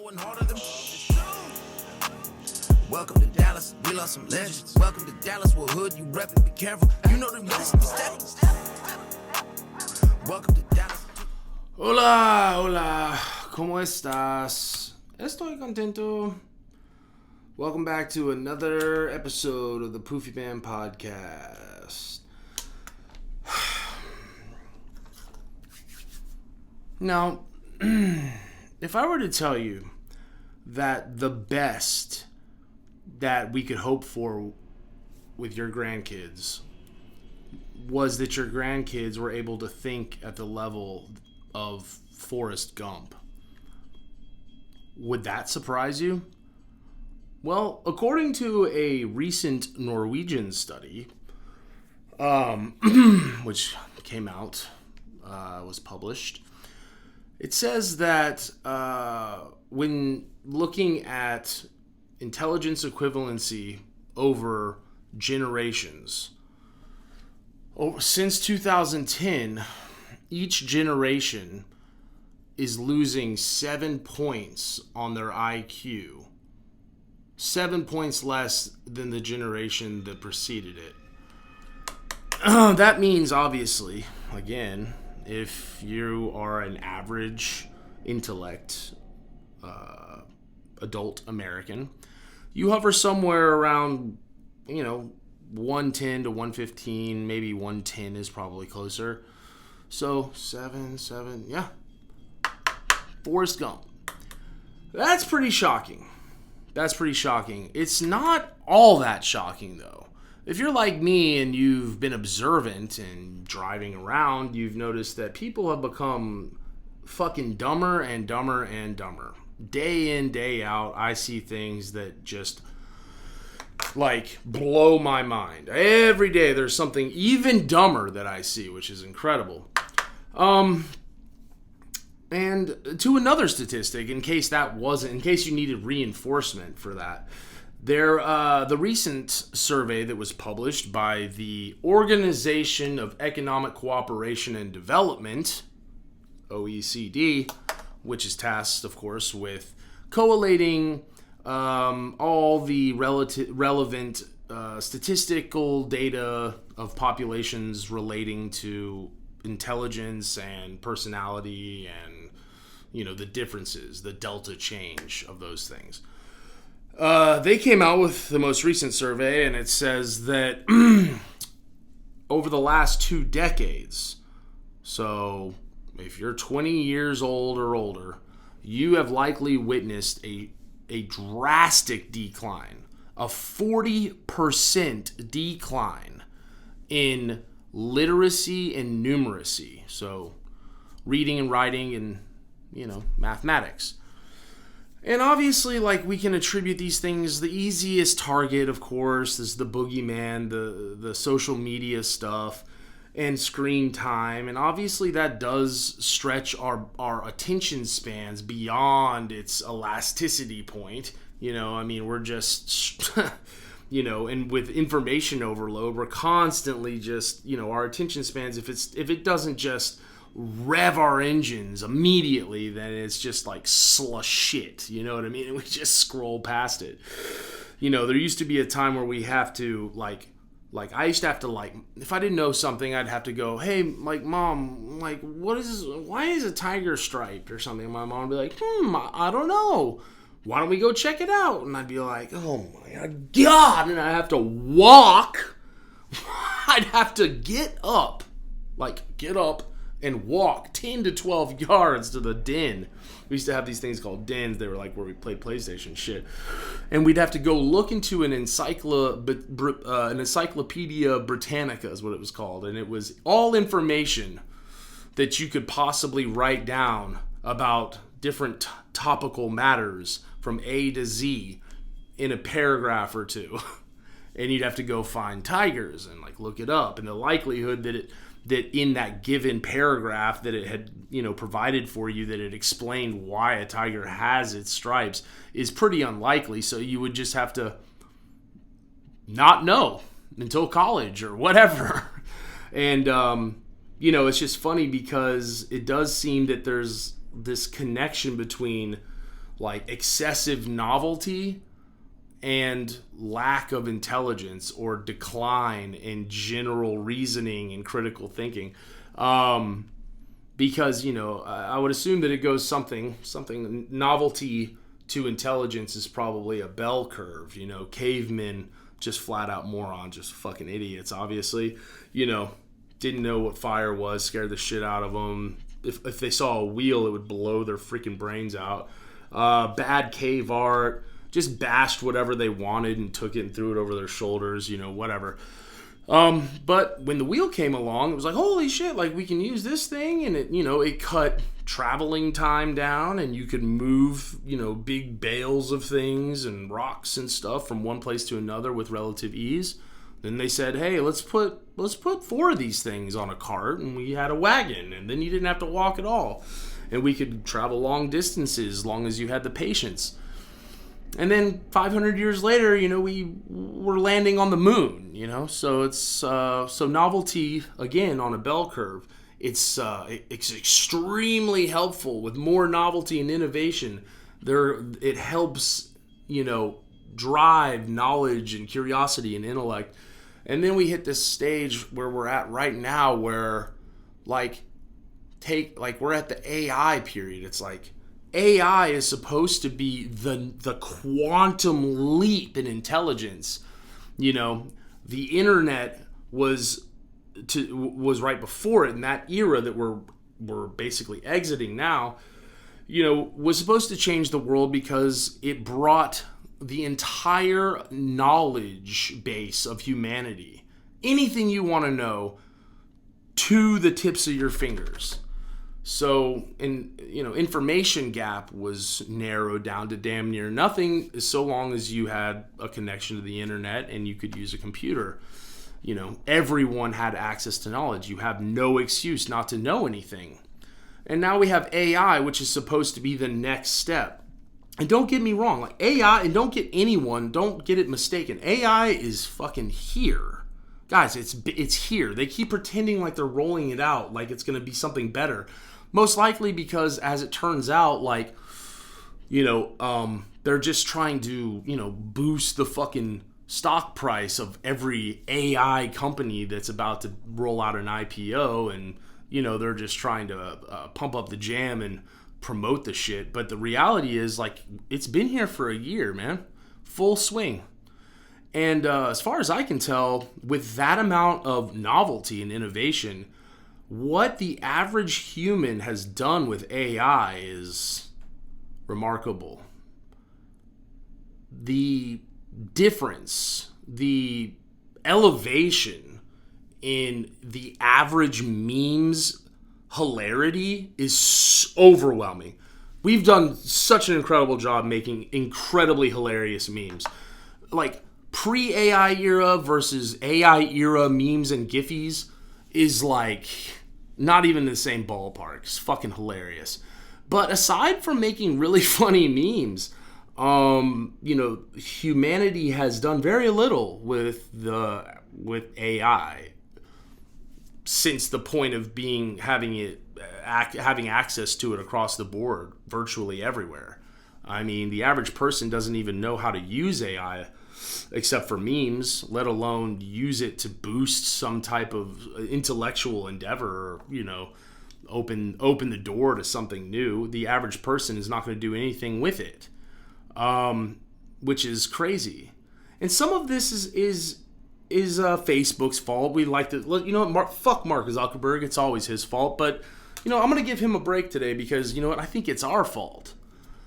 going harder than it's true. Welcome to Dallas, we lost some legends. Welcome to Dallas, we're hood, you reppin', be careful. You know the rest of the steps. Welcome to Dallas. Hola, hola, ¿cómo estás? Estoy contento. Welcome back to another episode of the Poofy Man podcast. Now, if I were to tell you that the best that we could hope for with your grandkids was that your grandkids were able to think at the level of Forrest Gump, would that surprise you? Well, according to a recent Norwegian study, which came out, was published, it says that when looking at intelligence equivalency over generations, since 2010, each generation is losing 7 points on their IQ. 7 points less than the generation that preceded it. That means, obviously, again, if you are an average intellect adult American, you hover somewhere around, 110 to 115, maybe 110 is probably closer. So, 7, yeah. Forrest Gump. That's pretty shocking. It's not all that shocking, though. If you're like me and you've been observant and driving around, you've noticed that people have become fucking dumber and dumber and dumber. Day in, day out, I see things that just, blow my mind. Every day there's something even dumber that I see, which is incredible. And to another statistic, in case you needed reinforcement for that, the recent survey that was published by the Organization of Economic Cooperation and Development, OECD, which is tasked, of course, with collating all the relevant statistical data of populations relating to intelligence and personality and, the differences, the delta change of those things. They came out with the most recent survey, and it says that over the last 2 decades, so if you're 20 years old or older, you have likely witnessed a drastic decline, a 40% decline in literacy and numeracy, so reading and writing and, mathematics. And obviously, we can attribute these things, the easiest target, of course, is the boogeyman, the social media stuff, and screen time. And obviously that does stretch our attention spans beyond its elasticity point. We're just, and with information overload, we're constantly just, our attention spans, if it doesn't just rev our engines immediately, then it's just like slush shit, you know what I mean? And we just scroll past it. There used to be a time where we have to, I used to have to, if I didn't know something, I'd have to go, hey, Mom, why is a tiger striped or something? My mom would be like, I don't know. Why don't we go check it out? And I'd be like, oh my God. And I'd have to walk. I'd have to get up and walk 10 to 12 yards to the den. We used to have these things called dens. They were where we played PlayStation shit. And we'd have to go look into an Encyclopedia Britannica is what it was called. And it was all information that you could possibly write down about different topical matters from A to Z in a paragraph or two. And you'd have to go find tigers and look it up. And the likelihood that in that given paragraph that it had, provided for you, that it explained why a tiger has its stripes is pretty unlikely. So you would just have to not know until college or whatever. And, it's just funny because it does seem that there's this connection between like excessive novelty and lack of intelligence or decline in general reasoning and critical thinking. Because, I would assume that it goes something novelty to intelligence is probably a bell curve. Cavemen, just flat out morons, just fucking idiots, obviously. Didn't know what fire was, scared the shit out of them. If they saw a wheel, it would blow their freaking brains out. Bad cave art, just bashed whatever they wanted and took it and threw it over their shoulders, whatever. But when the wheel came along, it was like, holy shit, like we can use this thing, and it cut traveling time down, and you could move, big bales of things and rocks and stuff from one place to another with relative ease. Then they said, hey, let's put 4 of these things on a cart, and we had a wagon, and then you didn't have to walk at all. And we could travel long distances as long as you had the patience. And then 500 years later, we were landing on the moon, So it's so novelty, again, on a bell curve. It's extremely helpful. With more novelty and innovation, it helps, drive knowledge and curiosity and intellect. And then we hit this stage where we're at right now where we're at the AI period. It's like AI is supposed to be the quantum leap in intelligence. The internet was right before it, in that era that we're basically exiting now, was supposed to change the world because it brought the entire knowledge base of humanity, anything you want to know, to the tips of your fingers. So, information gap was narrowed down to damn near nothing, so long as you had a connection to the internet and you could use a computer. Everyone had access to knowledge. You have no excuse not to know anything. And now we have AI, which is supposed to be the next step. And don't get me wrong, like AI, and don't get it mistaken. AI is fucking here. Guys, it's here. They keep pretending like they're rolling it out, like it's going to be something better. Most likely because, as it turns out, they're just trying to, boost the fucking stock price of every AI company that's about to roll out an IPO, and, they're just trying to pump up the jam and promote the shit. But the reality is, it's been here for a year, man. Full swing. And as far as I can tell, with that amount of novelty and innovation, what the average human has done with AI is remarkable. The difference, the elevation in the average meme's hilarity is overwhelming. We've done such an incredible job making incredibly hilarious memes. Like, pre-AI era versus AI era memes and Giphies is like not even the same ballpark. It's fucking hilarious. But aside from making really funny memes, humanity has done very little with AI since the point of having access to it across the board, virtually everywhere. I mean, the average person doesn't even know how to use AI except for memes, let alone use it to boost some type of intellectual endeavor, or, open the door to something new. The average person is not going to do anything with it, which is crazy. And some of this is Facebook's fault. We like to, fuck Mark Zuckerberg. It's always his fault. But, I'm going to give him a break today because, I think it's our fault.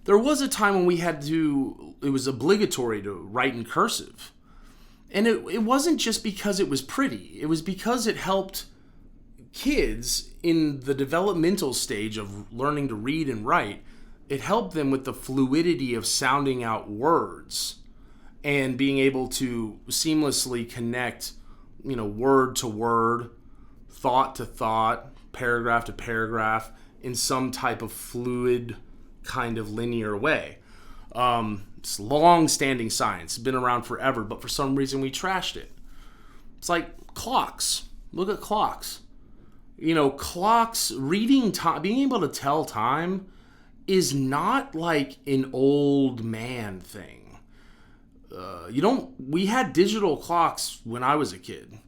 There was a time when it was obligatory to write in cursive. And it wasn't just because it was pretty. It was because it helped kids in the developmental stage of learning to read and write. It helped them with the fluidity of sounding out words and being able to seamlessly connect, word to word, thought to thought, paragraph to paragraph in some type of fluid kind of linear way. It's long-standing science. It's been around forever, but for some reason we trashed it. It's like clocks. Look at clocks. Clocks, reading time, being able to tell time is not like an old man thing. We had digital clocks when I was a kid.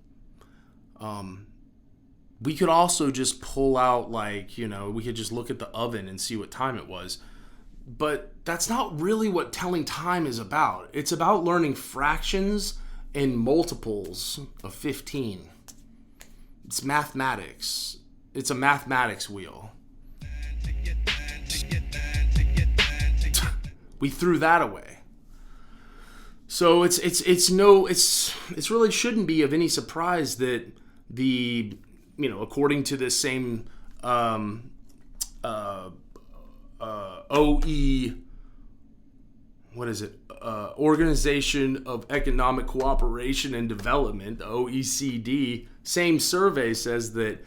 We could also just pull out, like, we could just look at the oven and see what time it was. But that's not really what telling time is about. It's about learning fractions and multiples of 15. It's mathematics. It's a mathematics wheel. We threw that away. So it's really shouldn't be of any surprise that according to this same Organization of Economic Cooperation and Development, the OECD, same survey says that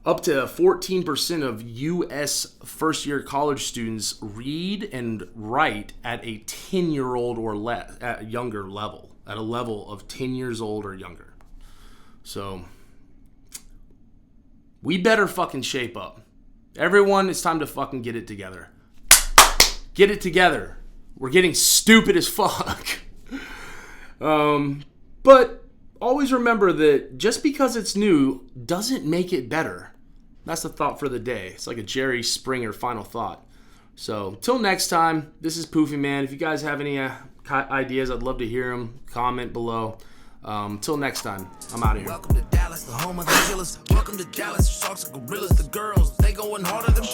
up to 14% of U.S. first-year college students read and write at a 10-year-old or at younger level, at a level of 10 years old or younger. So we better fucking shape up. Everyone, it's time to fucking get it together. Get it together. We're getting stupid as fuck. But always remember that just because it's new doesn't make it better. That's the thought for the day. It's like a Jerry Springer final thought. So, till next time, this is Poofy Man. If you guys have any ideas, I'd love to hear them. Comment below. Till next time, I'm out of here. Welcome to Dallas, the home of the killers. Welcome to Dallas, sharks and gorillas. The girls, they going harder than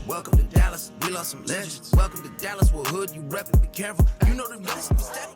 Welcome to Dallas, we lost some legends. Welcome to Dallas, we're hood, you rep it, be careful. You know the rest, be steady.